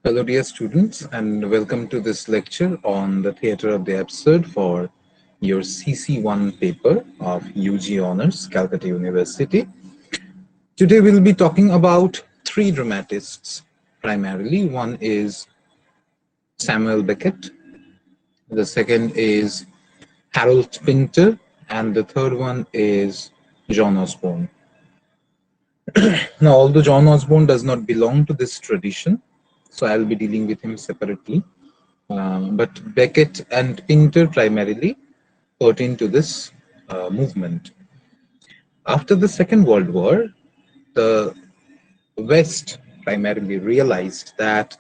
Hello, dear students, and welcome to this lecture on the Theatre of the Absurd for your CC1 paper of UG Honors, Calcutta University. Today, we'll be talking about three dramatists primarily. One is Samuel Beckett, the second is Harold Pinter, and the third one is John Osborne. Now, although John Osborne does not belong to this tradition, so I'll be dealing with him separately. But Beckett and Pinter primarily pertain to this movement. After the Second World War, the West primarily realized that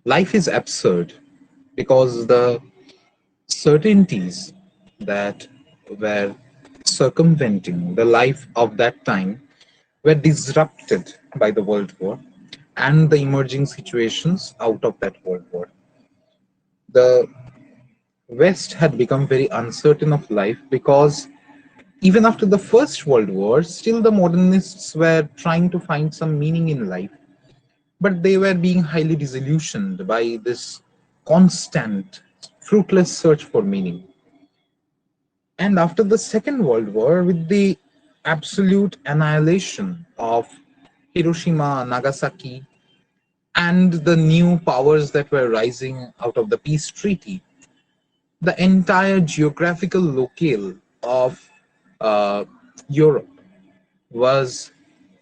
life is absurd because the certainties that were circumventing the life of that time were disrupted by the World War and the emerging situations out of that World War. The West had become very uncertain of life because even after the First World War, still the modernists were trying to find some meaning in life, but they were being highly disillusioned by this constant, fruitless search for meaning. And after the Second World War, with the absolute annihilation of Hiroshima, Nagasaki, and the new powers that were rising out of the peace treaty, the entire geographical locale of Europe was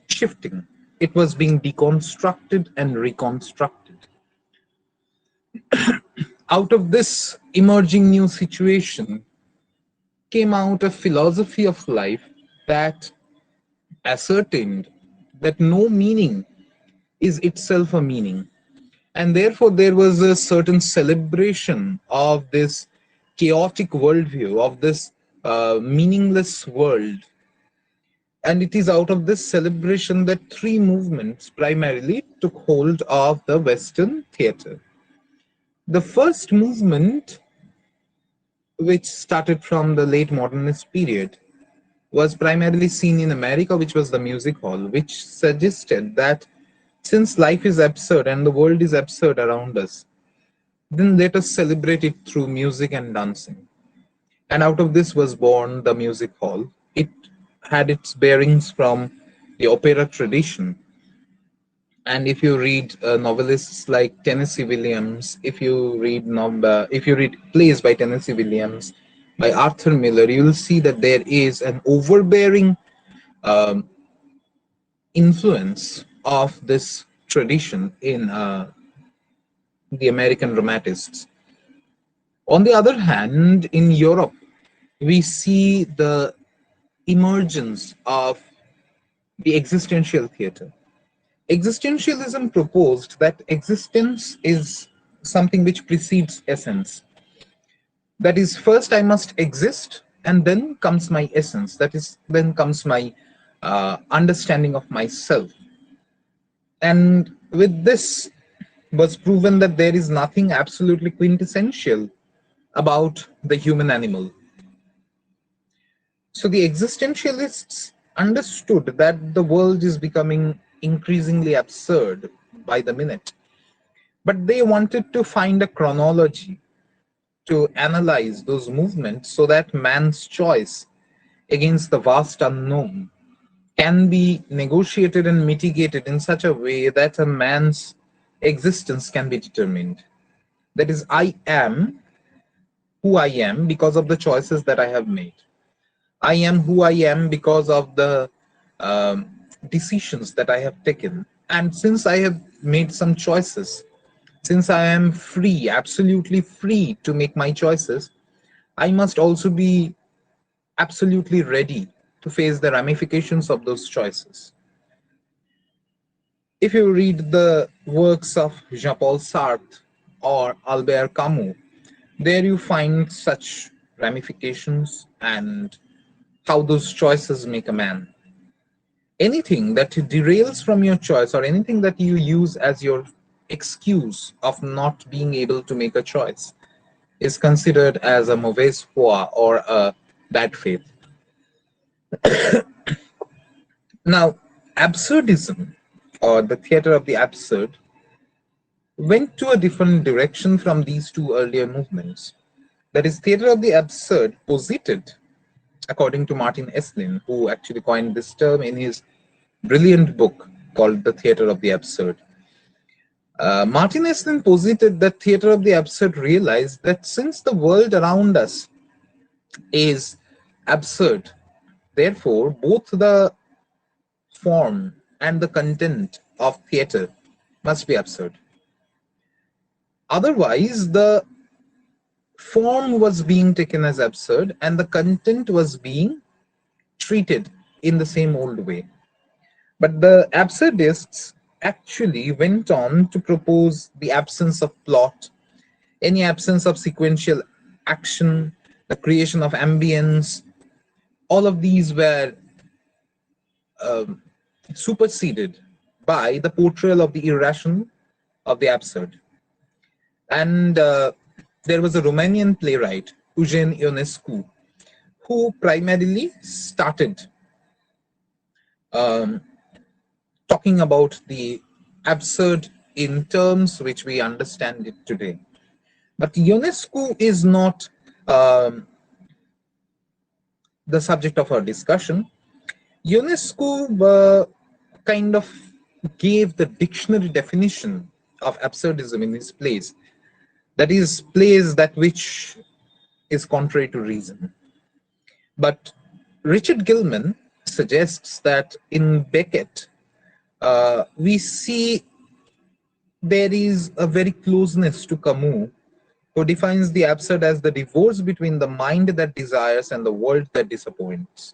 shifting. It was being deconstructed and reconstructed. Out of this emerging new situation came out a philosophy of life that ascertained that no meaning is itself a meaning. And therefore, there was a certain celebration of this chaotic worldview, of this meaningless world. And it is out of this celebration that three movements primarily took hold of the Western theatre. The first movement, which started from the late modernist period, was primarily seen in America, which was the music hall, which suggested that since life is absurd and the world is absurd around us, then let us celebrate it through music and dancing. And out of this was born the music hall. It had its bearings from the opera tradition. And if you read novelists like Tennessee Williams, if you read plays by Tennessee Williams, by Arthur Miller, you will see that there is an overbearing um, influence of this tradition in the American dramatists. On the other hand, in Europe, we see the emergence of the existential theater. Existentialism proposed that existence is something which precedes essence. That is, first I must exist, and then comes my essence. That is, then comes my understanding of myself. And with this was proven that there is nothing absolutely quintessential about the human animal. So the existentialists understood that the world is becoming increasingly absurd by the minute, but they wanted to find a chronology to analyze those movements so that man's choice against the vast unknown can be negotiated and mitigated in such a way that a man's existence can be determined. That is, I am who I am because of the choices that I have made. I am who I am because of the decisions that I have taken. And since I have made some choices, since I am free, absolutely free to make my choices, I must also be absolutely ready to face the ramifications of those choices. If you read the works of Jean-Paul Sartre or Albert Camus, there you find such ramifications and how those choices make a man. Anything that derails from your choice or anything that you use as your excuse of not being able to make a choice is considered as a mauvaise foi or a bad faith. Now, absurdism or the theater of the absurd went to a different direction from these two earlier movements. That is, theater of the absurd posited, according to Martin Esslin, who actually coined this term in his brilliant book called The Theater of the Absurd. Martin Esslin posited that theater of the absurd realized that since the world around us is absurd, therefore both the form and the content of theater must be absurd. Otherwise, the form was being taken as absurd and the content was being treated in the same old way. But the absurdists actually went on to propose the absence of plot, any absence of sequential action, the creation of ambience. All of these were superseded by the portrayal of the irrational, of the absurd. And there was a Romanian playwright, Eugen Ionescu, who primarily started talking about the absurd in terms which we understand it today. But Ionescu is not the subject of our discussion. Ionescu kind of gave the dictionary definition of absurdism in his plays. That is, plays that which is contrary to reason. But Richard Gilman suggests that in Beckett, we see there is a very closeness to Camus, who defines the absurd as the divorce between the mind that desires and the world that disappoints.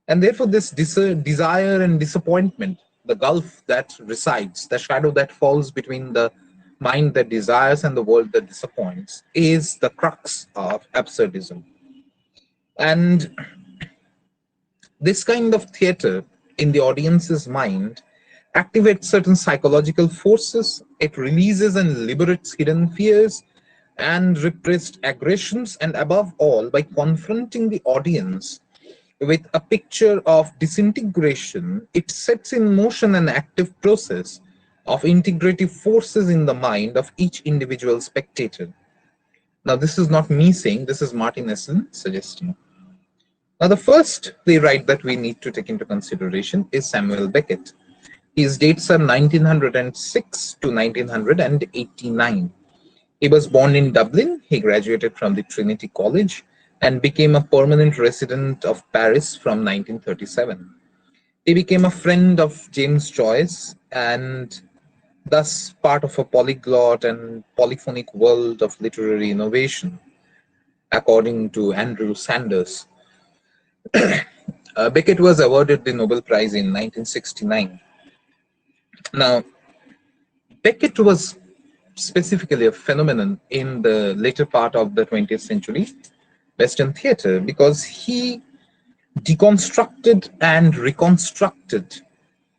And therefore, this desire and disappointment, the gulf that resides, the shadow that falls between the mind that desires and the world that disappoints, is the crux of absurdism. And this kind of theater in the audience's mind activates certain psychological forces. It releases and liberates hidden fears and repressed aggressions, and above all, by confronting the audience with a picture of disintegration, it sets in motion an active process of integrative forces in the mind of each individual spectator. Now, this is not me saying, this is Martin Esslin suggesting. Now, the first playwright that we need to take into consideration is Samuel Beckett. His dates are 1906 to 1989. He was born in Dublin. He graduated from the Trinity College and became a permanent resident of Paris from 1937. He became a friend of James Joyce and thus part of a polyglot and polyphonic world of literary innovation, according to Andrew Sanders. Beckett was awarded the Nobel Prize in 1969. Now, Beckett was specifically a phenomenon in the later part of the 20th century Western theater because he deconstructed and reconstructed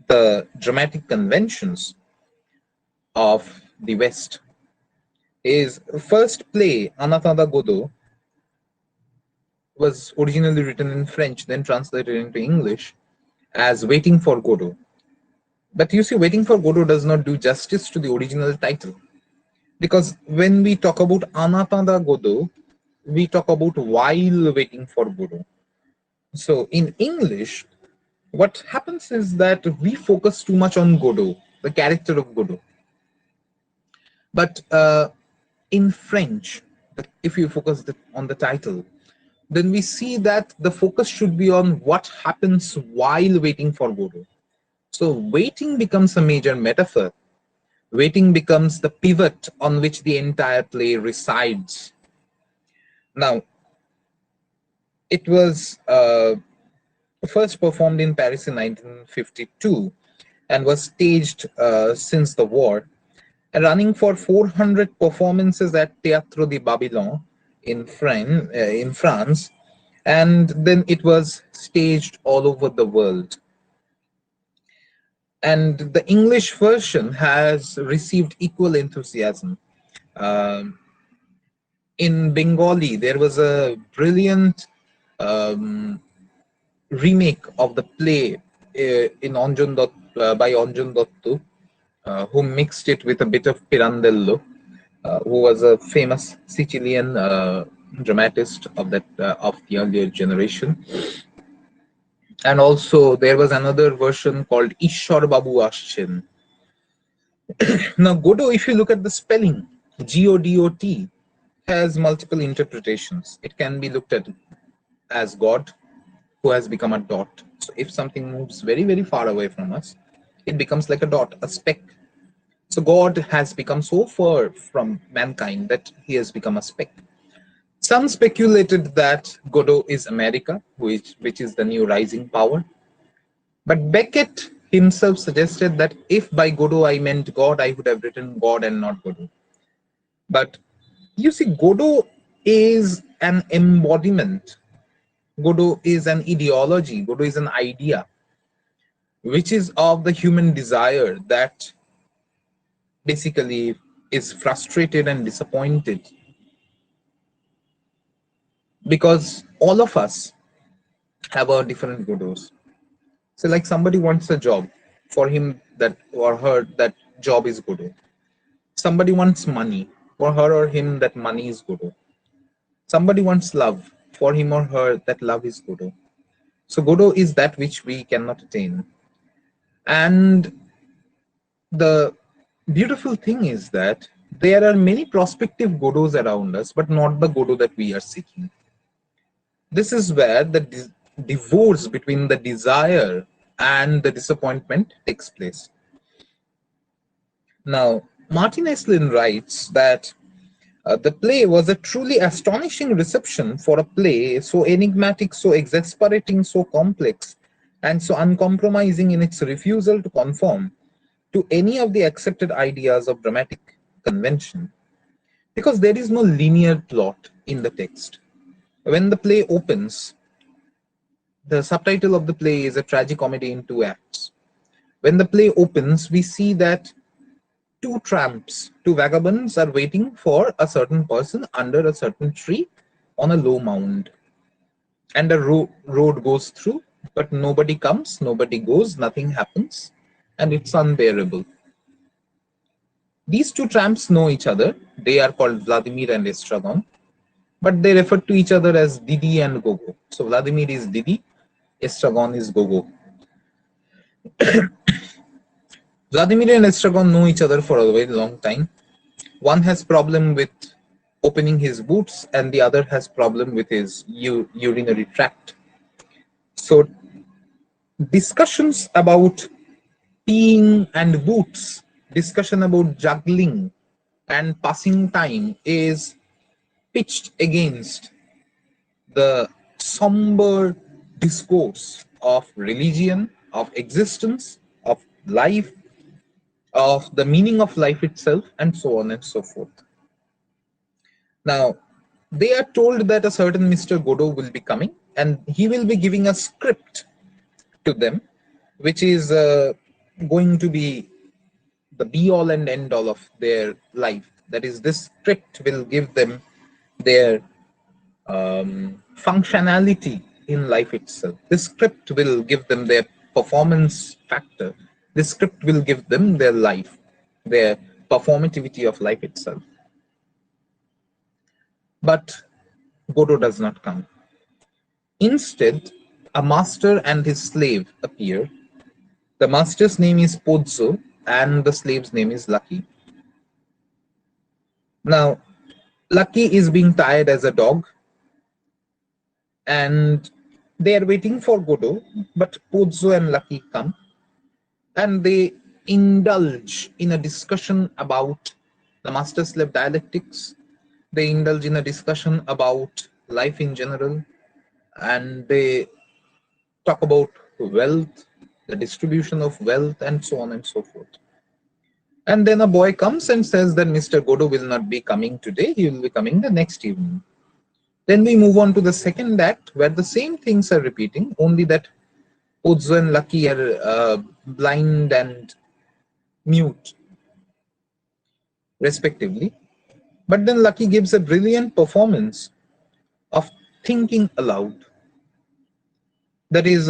the dramatic conventions of the West. His first play, Anatanda Godot, was originally written in French, then translated into English as Waiting for Godot. But you see, Waiting for Godot does not do justice to the original title. Because when we talk about Anatanda Godot, we talk about while waiting for Godot. So in English, what happens is that we focus too much on Godot, the character of Godot. But in French, if you focus on the title, then we see that the focus should be on what happens while waiting for Godot. So waiting becomes a major metaphor. Waiting becomes the pivot on which the entire play resides. Now, it was first performed in Paris in 1952 and was staged since the war, running for 400 performances at Théâtre de Babylone in France, and then it was staged all over the world. And the English version has received equal enthusiasm. In Bengali, there was a brilliant remake of the play by Anjan Dotto, who mixed it with a bit of Pirandello, who was a famous Sicilian dramatist of the earlier generation. And also there was another version called Ishwar Babu Ashchen. Now Godot, if you look at the spelling, Godot, has multiple interpretations. It can be looked at as God who has become a dot. So if something moves very, very far away from us, it becomes like a dot, a speck. So God has become so far from mankind that he has become a speck. Some speculated that Godot is America, which is the new rising power. But Beckett himself suggested that if by Godot I meant God, I would have written God and not Godot. But you see, Godot is an embodiment. Godot is an ideology. Godot is an idea, which is of the human desire that basically is frustrated and disappointed. Because all of us have our different Godots. So like somebody wants a job, for him that or her that job is Godot. Somebody wants money, for her or him that money is Godot. Somebody wants love, for him or her that love is Godot. So Godot is that which we cannot attain. And the beautiful thing is that there are many prospective Godots around us, but not the Godot that we are seeking. This is where the divorce between the desire and the disappointment takes place. Now, Martin Esslin writes that the play was a truly astonishing reception for a play so enigmatic, so exasperating, so complex, and so uncompromising in its refusal to conform to any of the accepted ideas of dramatic convention. Because there is no linear plot in the text. When the play opens, the subtitle of the play is a tragicomedy in 2 acts. When the play opens, we see that two tramps, two vagabonds are waiting for a certain person under a certain tree on a low mound. And a road goes through, but nobody comes, nobody goes, nothing happens, and it's unbearable. These two tramps know each other. They are called Vladimir and Estragon, but they refer to each other as Didi and Gogo. So Vladimir is Didi, Estragon is Gogo. Vladimir and Estragon know each other for a very long time. One has problem with opening his boots and the other has problem with his urinary tract. So discussions about peeing and boots, discussion about juggling and passing time is pitched against the somber discourse of religion, of existence, of life, of the meaning of life itself, and so on and so forth. Now, they are told that a certain Mr. Godot will be coming and he will be giving a script to them, which is going to be the be-all and end-all of their life. That is, this script will give them their functionality in life itself. This script will give them their performance factor. This script will give them their life, their performativity of life itself. But Godot does not come. Instead, a master and his slave appear. The master's name is Pozzo and the slave's name is Lucky. Now, Lucky is being tied as a dog and they are waiting for Godot, but Pozzo and Lucky come and they indulge in a discussion about the master-slave dialectics. They indulge in a discussion about life in general, and they talk about wealth, the distribution of wealth, and so on and so forth. And then a boy comes and says that Mr. Godot will not be coming today, he will be coming the next evening. Then we move on to the second act where the same things are repeating, only that Pozzo and Lucky are blind and mute, respectively. But then Lucky gives a brilliant performance of thinking aloud. That is,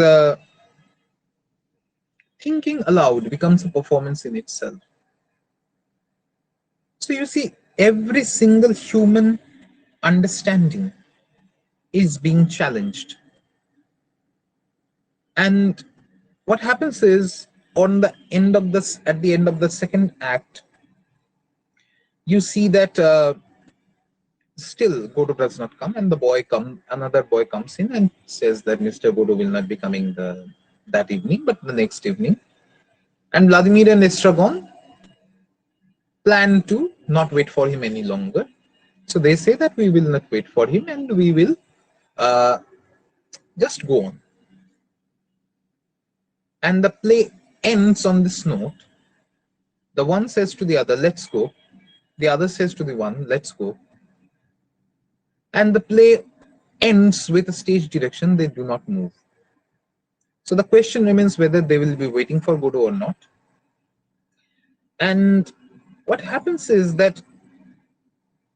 thinking aloud becomes a performance in itself. So you see, every single human understanding is being challenged. And what happens is, on the end of this, at the end of the second act, you see that still Godo does not come, and another boy comes in and says that Mr. Godo will not be coming that evening, but the next evening. And Vladimir and Estragon plan to not wait for him any longer. So they say that we will not wait for him and we will uh, just go on. And the play ends on this note. The one says to the other, let's go. The other says to the one, let's go. And the play ends with a stage direction, they do not move. So the question remains whether they will be waiting for Godo or not. And what happens is that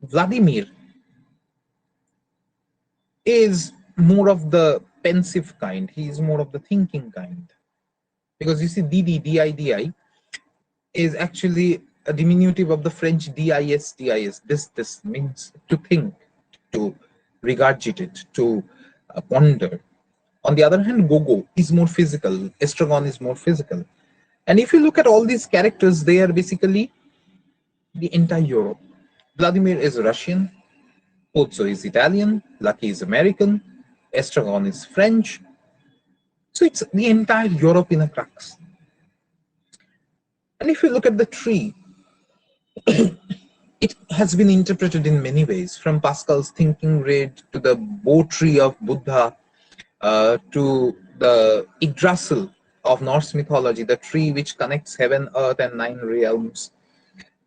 Vladimir is more of the pensive kind. He is more of the thinking kind. Because you see, DDI is actually a diminutive of the French dis. This means to think, to regurgitate, to ponder. On the other hand, Gogo is more physical. Estragon is more physical. And if you look at all these characters, they are basically the entire Europe. Vladimir is Russian, Pozzo is Italian, Lucky is American, Estragon is French. So it's the entire Europe in a crux. And if you look at the tree, it has been interpreted in many ways, from Pascal's thinking reed to the bow tree of Buddha, to the Yggdrasil of Norse mythology, the tree which connects heaven, earth, and 9 realms,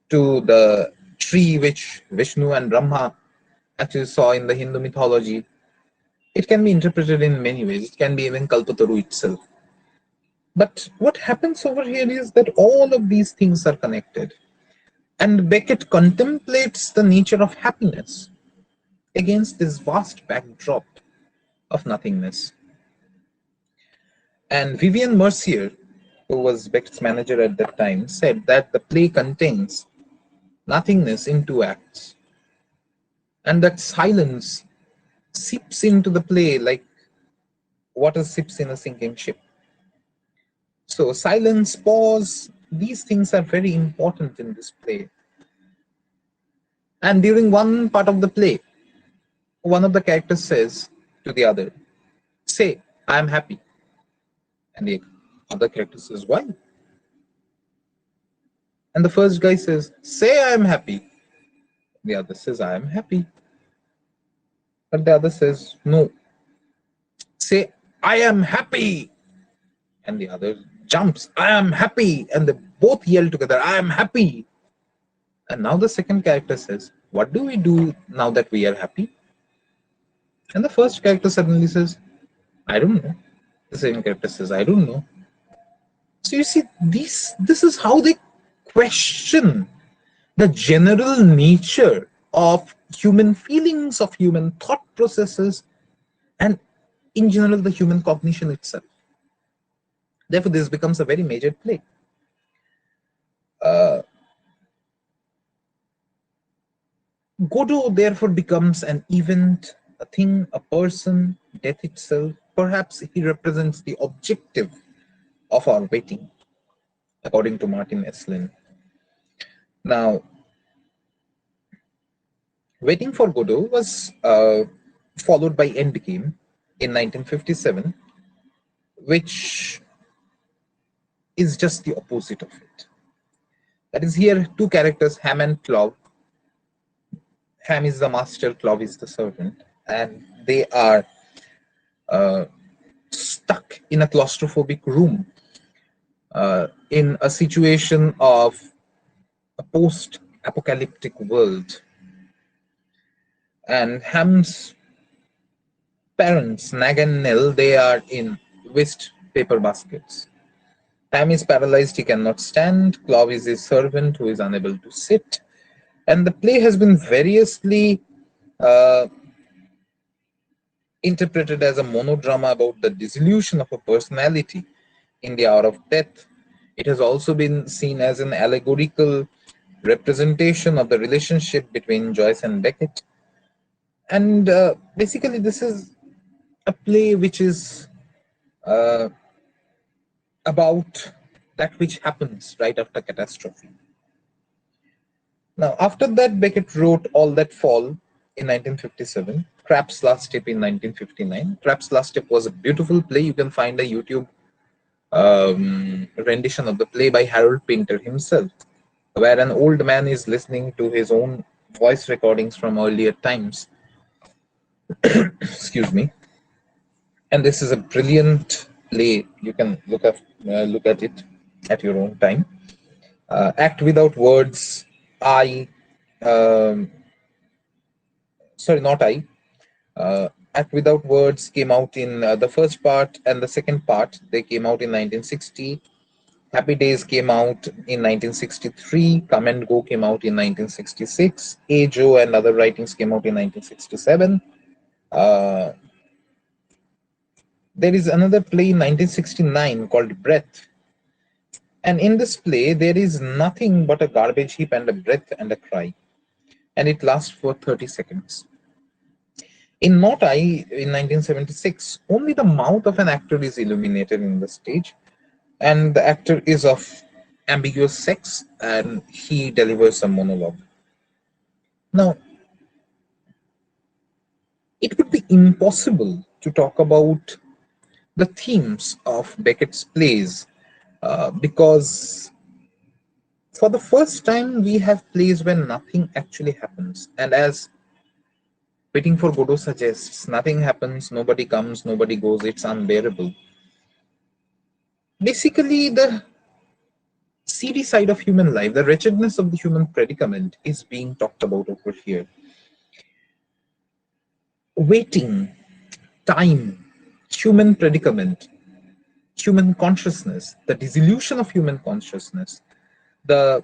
to the tree which Vishnu and Brahma actually saw in the Hindu mythology. It can be interpreted in many ways. It can be even Kalpataru itself. But what happens over here is that all of these things are connected. And Beckett contemplates the nature of happiness against this vast backdrop of nothingness. And Vivian Mercier, who was Beckett's manager at that time, said that the play contains nothingness in 2 acts. And that silence seeps into the play like water seeps in a sinking ship. So silence, pause, these things are very important in this play. And during one part of the play, one of the characters says to the other, say, I am happy. And the other character says, why? And the first guy says, say I am happy. The other says, I am happy. But the other says, no. Say, I am happy. And the other jumps, I am happy. And they both yell together, I am happy. And now the second character says, what do we do now that we are happy? And the first character suddenly says, I don't know. The second character says, I don't know. So you see, this is how they question the general nature of human feelings, of human thought processes, and in general, the human cognition itself. Therefore, this becomes a very major play. Godot therefore becomes an event, a thing, a person, death itself. Perhaps he represents the objective of our waiting, according to Martin Esslin. Now, Waiting for Godot was followed by Endgame in 1957, which is just the opposite of it. That is, here 2 characters, Ham and Clov. Ham is the master, Clov is the servant, and they are stuck in a claustrophobic room in a situation of a post-apocalyptic world. And Ham's parents, Nag and Nell, they are in waste paper baskets. Ham is paralyzed, he cannot stand. Clov is his servant who is unable to sit. And the play has been variously interpreted as a monodrama about the dissolution of a personality in the hour of death. It has also been seen as an allegorical representation of the relationship between Joyce and Beckett. And basically, this is a play which is uh, about that which happens right after catastrophe. Now, after that, Beckett wrote All That Fall in 1957, Krapp's Last Step in 1959. Krapp's Last Step was a beautiful play. You can find a YouTube rendition of the play by Harold Pinter himself, where an old man is listening to his own voice recordings from earlier times. Excuse me. And this is a brilliant play. You can look at it at your own time. Act Without Words, I, um, sorry, not I. Act Without Words came out in the first part and the second part. They came out in 1960. Happy Days came out in 1963. Come and Go came out in 1966. A. Joe and Other Writings came out in 1967. There is another play in 1969 called Breath. And in this play, there is nothing but a garbage heap and a breath and a cry. And it lasts for 30 seconds. In Not I, in 1976, only the mouth of an actor is illuminated in the stage. And the actor is of ambiguous sex and he delivers a monologue. Now, it would be impossible to talk about the themes of Beckett's plays because for the first time we have plays where nothing actually happens, and as Waiting for Godot suggests, nothing happens, nobody comes, nobody goes, it's unbearable. Basically, the seedy side of human life, the wretchedness of the human predicament, is being talked about over here. Waiting, time, human predicament, human consciousness, the dissolution of human consciousness, the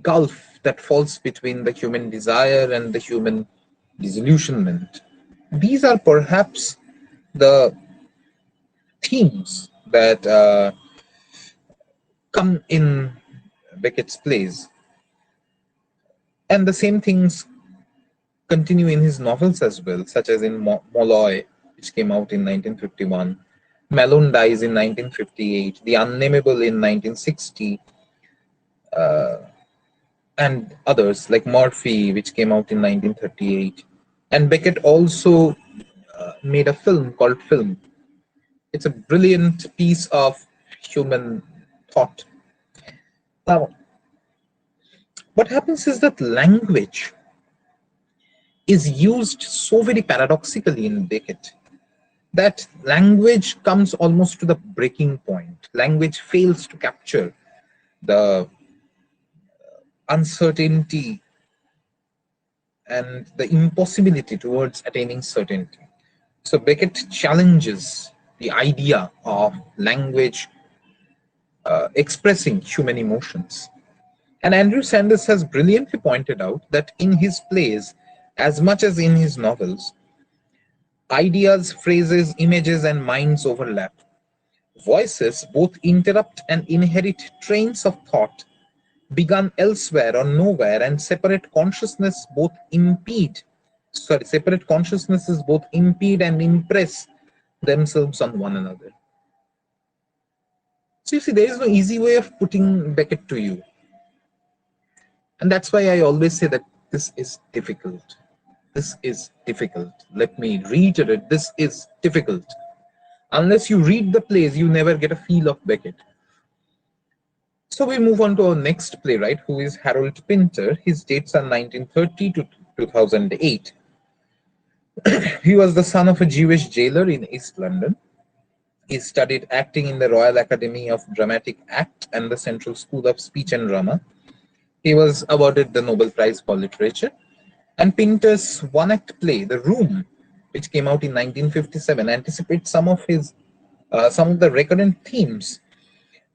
gulf that falls between the human desire and the human disillusionment. These are perhaps the themes that come in Beckett's plays. And the same things continue in his novels as well, such as in Molloy, which came out in 1951, Malone Dies in 1958, The Unnameable in 1960, and others like Murphy, which came out in 1938. And Beckett also made a film called Film. It's a brilliant piece of human thought. Now, what happens is that language is used so very paradoxically in Beckett that language comes almost to the breaking point. Language fails to capture the uncertainty and the impossibility towards attaining certainty. So Beckett challenges the idea of language expressing human emotions. And Andrew Sanders has brilliantly pointed out that in his plays, as much as in his novels, ideas, phrases, images, and minds overlap. Voices both interrupt and inherit trains of thought begun elsewhere or nowhere, and separate consciousnesses both impede and impress themselves on one another. So you see, there is no easy way of putting Beckett to you. And that's why I always say that this is difficult. This is difficult. Let me reiterate, this is difficult. Unless you read the plays, you never get a feel of Beckett. So we move on to our next playwright, who is Harold Pinter. His dates are 1930 to 2008. He was the son of a Jewish jailer in East London. He studied acting in the Royal Academy of Dramatic Act and the Central School of Speech and Drama. He was awarded the Nobel Prize for Literature. And Pinter's one-act play, The Room, which came out in 1957, anticipates some of the recurrent themes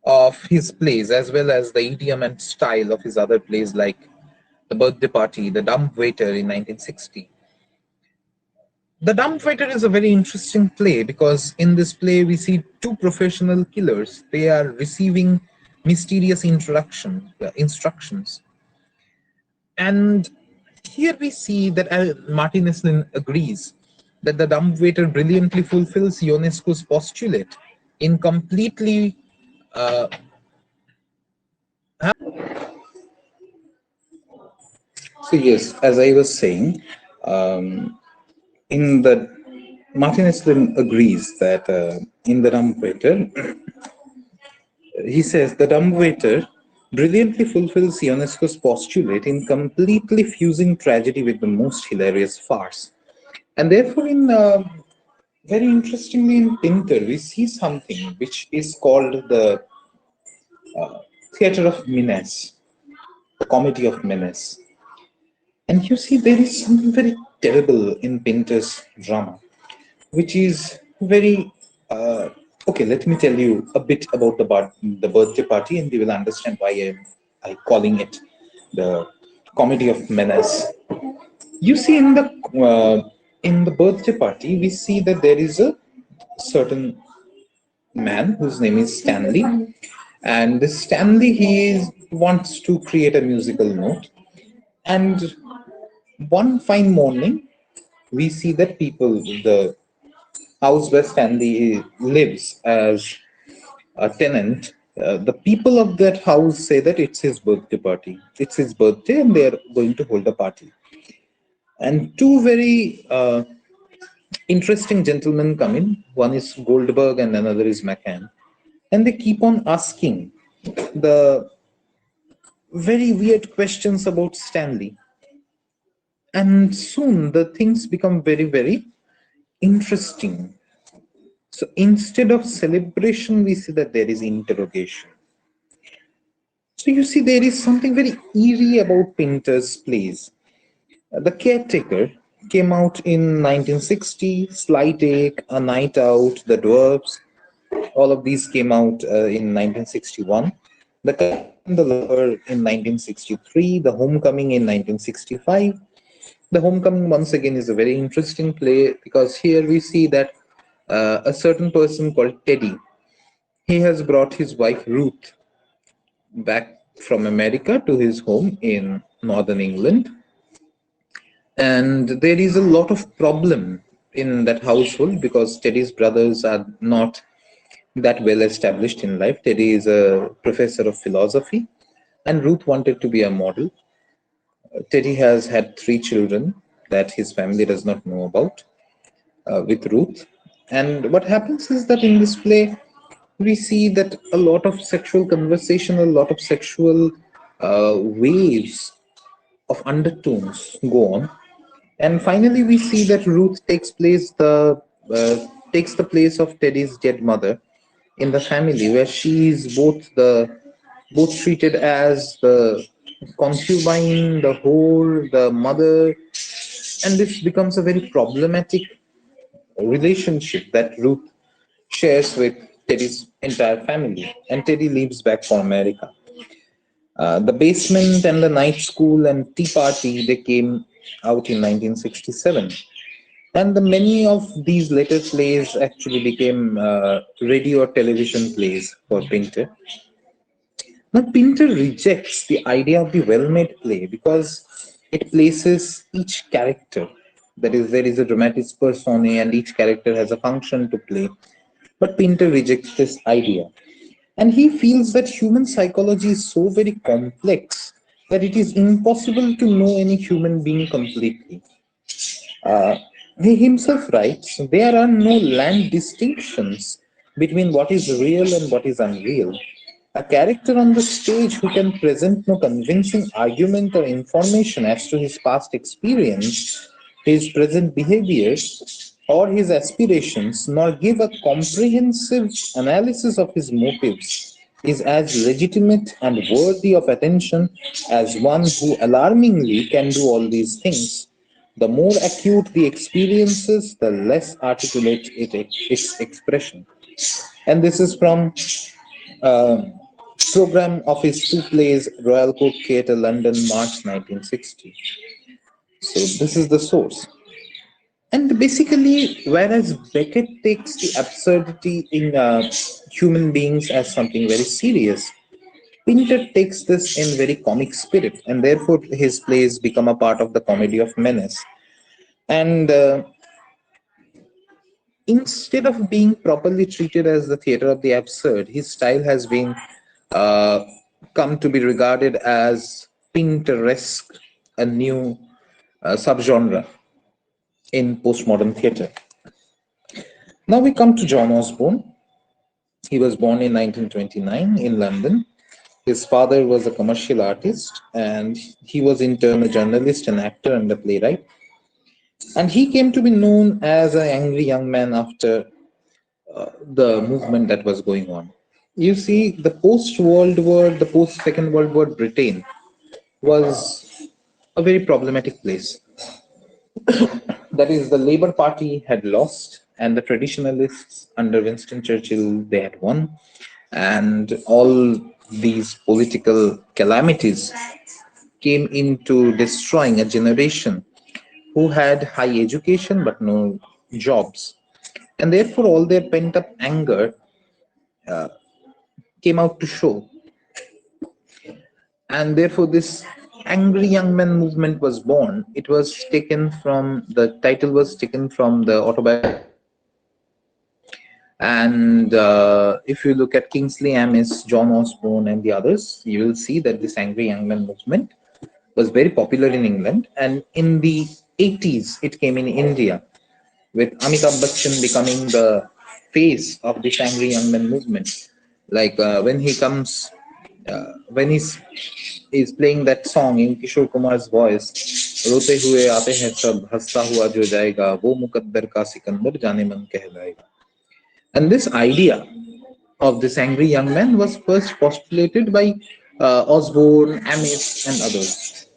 of his plays, as well as the idiom and style of his other plays like The Birthday Party, The Dumb Waiter in 1960. The Dumb Waiter is a very interesting play because in this play we see two professional killers. They are receiving mysterious instructions. And here we see that Martin Eslin agrees that the dumbwaiter brilliantly fulfills Ionesco's postulate in completely. So yes, as I was saying, in the Martin Eslin agrees that in the dumbwaiter, he says the dumbwaiter brilliantly fulfills Ionesco's postulate in completely fusing tragedy with the most hilarious farce. And therefore, in very interestingly, in Pinter, we see something which is called the theater of menace, the comedy of menace. And you see, there is something very terrible in Pinter's drama, which is very okay. Let me tell you a bit about the birthday party, and you will understand why I'm calling it the comedy of menace. You see, in the birthday party, we see that there is a certain man whose name is Stanley, and this Stanley wants to create a musical note, and one fine morning we see that the house where Stanley lives as a tenant, the people of that house say that it's his birthday party. It's his birthday, and they are going to hold a party. And two very interesting gentlemen come in. One is Goldberg, and another is McCann, and they keep on asking the very weird questions about Stanley. And soon the things become very, very interesting. So instead of celebration, we see that there is interrogation. So you see, there is something very eerie about Pinter's plays. The Caretaker came out in 1960, Sly Take, A Night Out, The Dwarfs, all of these came out in 1961. The Captain and the Lover in 1963, The Homecoming in 1965. The Homecoming, once again, is a very interesting play because here we see that a certain person called Teddy, he has brought his wife Ruth back from America to his home in northern England. And there is a lot of problem in that household because Teddy's brothers are not that well established in life. Teddy is a professor of philosophy, and Ruth wanted to be a model. Teddy has had 3 children that his family does not know about with Ruth. And what happens is that in this play, we see that a lot of sexual conversation, a lot of sexual waves of undertones go on. And finally, we see that Ruth takes the place of Teddy's dead mother in the family, where she is both treated as the concubine, the whore, the mother, and this becomes a very problematic relationship that Ruth shares with Teddy's entire family, and Teddy leaves back for America. The Basement and The Night School and Tea Party, they came out in 1967. And the many of these later plays actually became radio or television plays for Pinter. Now, Pinter rejects the idea of the well-made play because it places each character. That is, there is a dramatis personae, and each character has a function to play. But Pinter rejects this idea. And he feels that human psychology is so very complex that it is impossible to know any human being completely. Uh, he himself writes, there are no land distinctions between what is real and what is unreal. A character on the stage who can present no convincing argument or information as to his past experience, his present behavior, or his aspirations, nor give a comprehensive analysis of his motives, is as legitimate and worthy of attention as one who alarmingly can do all these things. The more acute the experiences, the less articulate its expression. And this is from program of his 2 plays, Royal Court Theatre, London, March 1960. So this is the source. And basically, whereas Beckett takes the absurdity in human beings as something very serious, Pinter takes this in very comic spirit, and therefore his plays become a part of the comedy of menace. And instead of being properly treated as the theater of the absurd, his style has been uh, come to be regarded as Pinteresque, a new subgenre in postmodern theater. Now we come to John Osborne. He was born in 1929 in London. His father was a commercial artist, and he was in turn a journalist, an actor, and a playwright. And he came to be known as an angry young man after the movement that was going on. You see, the post World War, the post Second World War Britain was a very problematic place. That is, the Labour Party had lost, and the traditionalists under Winston Churchill they had won, and all these political calamities came into destroying a generation who had high education but no jobs, and therefore all their pent up anger came out to show, and therefore this angry young man movement was born. It was taken from the title was taken from the autobiography. And if you look at Kingsley Amis, John Osborne, and the others, you will see that this angry young man movement was very popular in England. And in the 80s, it came in India, with Amitabh Bachchan becoming the face of this angry young man movement. Like when he comes, when he's playing that song in Kishore Kumar's voice, "Rote hue aate hain sab, hasta hua jo jayega, wo muqaddar ka sikandar jane man कहलाएगा." And this idea of this angry young man was first postulated by Osborne, Amit, and others.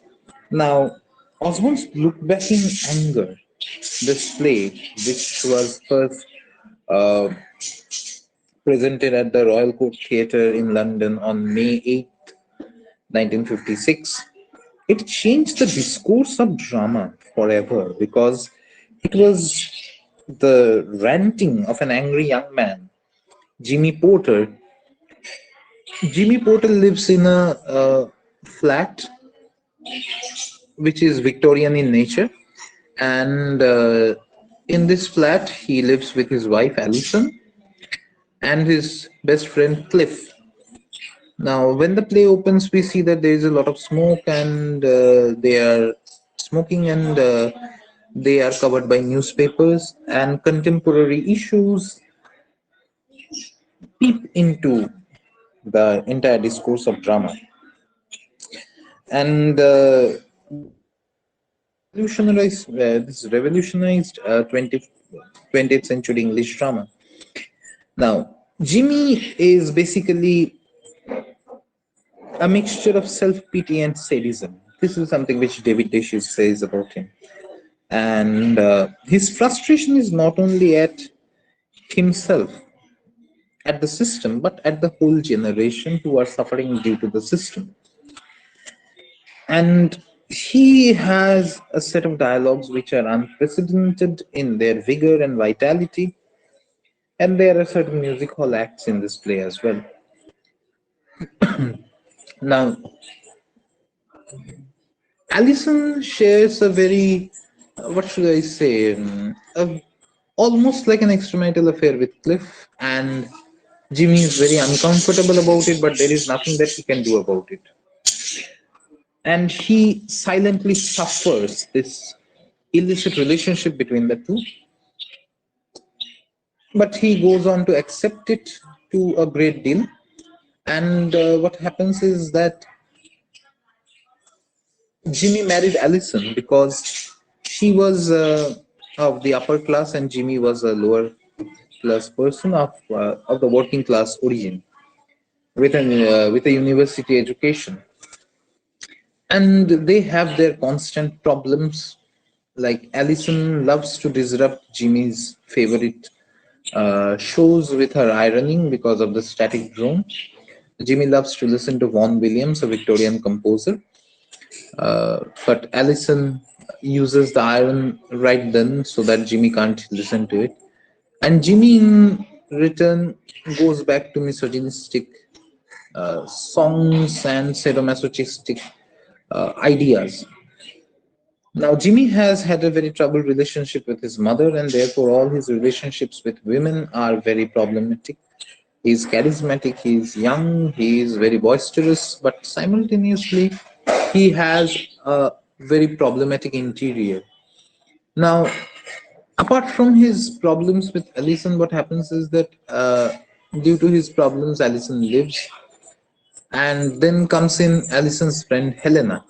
Now, Osborne's look back in anger, this play, which was first uh, presented at the Royal Court Theatre in London on May 8th, 1956, it changed the discourse of drama forever because it was the ranting of an angry young man, Jimmy Porter. Jimmy Porter lives in a flat which is Victorian in nature, and in this flat he lives with his wife Alison and his best friend Cliff. Now, when the play opens, we see that there is a lot of smoke, and they are smoking, and they are covered by newspapers, and contemporary issues peep into the entire discourse of drama. And this revolutionized 20th century English drama. Now, Jimmy is basically a mixture of self-pity and sadism. This is something which David Deschutes says about him. And his frustration is not only at himself, at the system, but at the whole generation who are suffering due to the system. And he has a set of dialogues which are unprecedented in their vigor and vitality. And there are certain music hall acts in this play as well. Now, Alison shares a very, what should I say, almost like an extramarital affair with Cliff, and Jimmy is very uncomfortable about it, but there is nothing that he can do about it. And he silently suffers this illicit relationship between the two. But he goes on to accept it to a great deal. And what happens is that Jimmy married Alison because she was of the upper class and Jimmy was a lower class person of the working class origin with a university education. And they have their constant problems. Like Alison loves to disrupt Jimmy's favorite shows with her ironing because of the static drone. Jimmy loves to listen to Vaughan Williams, a Victorian composer. But Alison uses the iron right then so that Jimmy can't listen to it. And Jimmy, in return, goes back to misogynistic songs and sadomasochistic ideas. Now, Jimmy has had a very troubled relationship with his mother, and therefore all his relationships with women are very problematic. He's charismatic, he's young, he's very boisterous, but simultaneously he has a very problematic interior. Now, apart from his problems with Allison, what happens is that due to his problems, Allison lives, and then comes in Allison's friend Helena.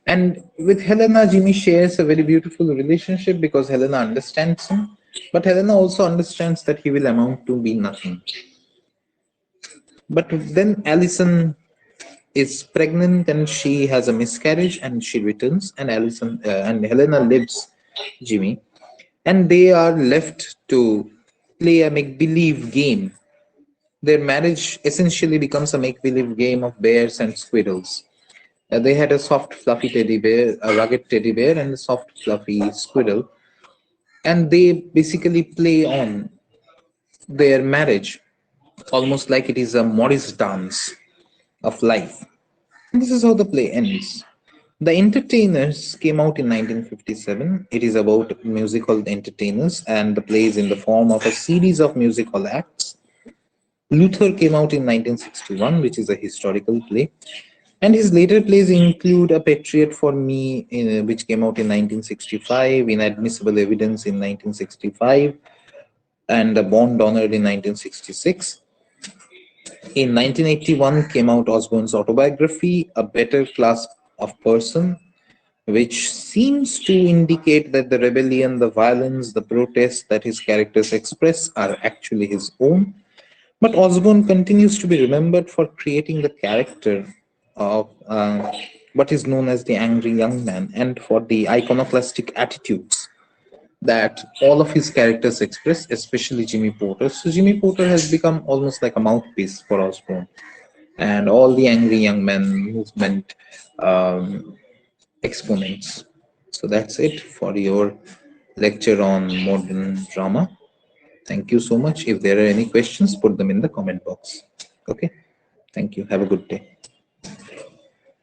And with Helena, Jimmy shares a very beautiful relationship because Helena understands him, but Helena also understands that he will amount to be nothing. But then Allison is pregnant and she has a miscarriage and she returns, and Allison and Helena lives Jimmy, and they are left to play a make-believe game. Their marriage essentially becomes a make-believe game of bears and squirrels. They had a soft, fluffy teddy bear, a rugged teddy bear, and a soft, fluffy squirrel, and they basically play on their marriage almost like it is a Morris dance of life. And this is how the play ends. The Entertainers came out in 1957. It is about musical entertainers, and the play is in the form of a series of musical acts. Luther came out in 1961, which is a historical play. And his later plays include A Patriot for Me, which came out in 1965, Inadmissible Evidence in 1965, and A Born Donor in 1966. In 1981 came out Osborne's autobiography, A Better Class of Person, which seems to indicate that the rebellion, the violence, the protests that his characters express are actually his own. But Osborne continues to be remembered for creating the character of what is known as the angry young man, and for the iconoclastic attitudes that all of his characters express, especially Jimmy Porter. So Jimmy Porter has become almost like a mouthpiece for Osborne, and all the angry young man movement exponents. So that's it for your lecture on modern drama. Thank you so much. If there are any questions, put them in the comment box. Okay. Thank you. Have a good day.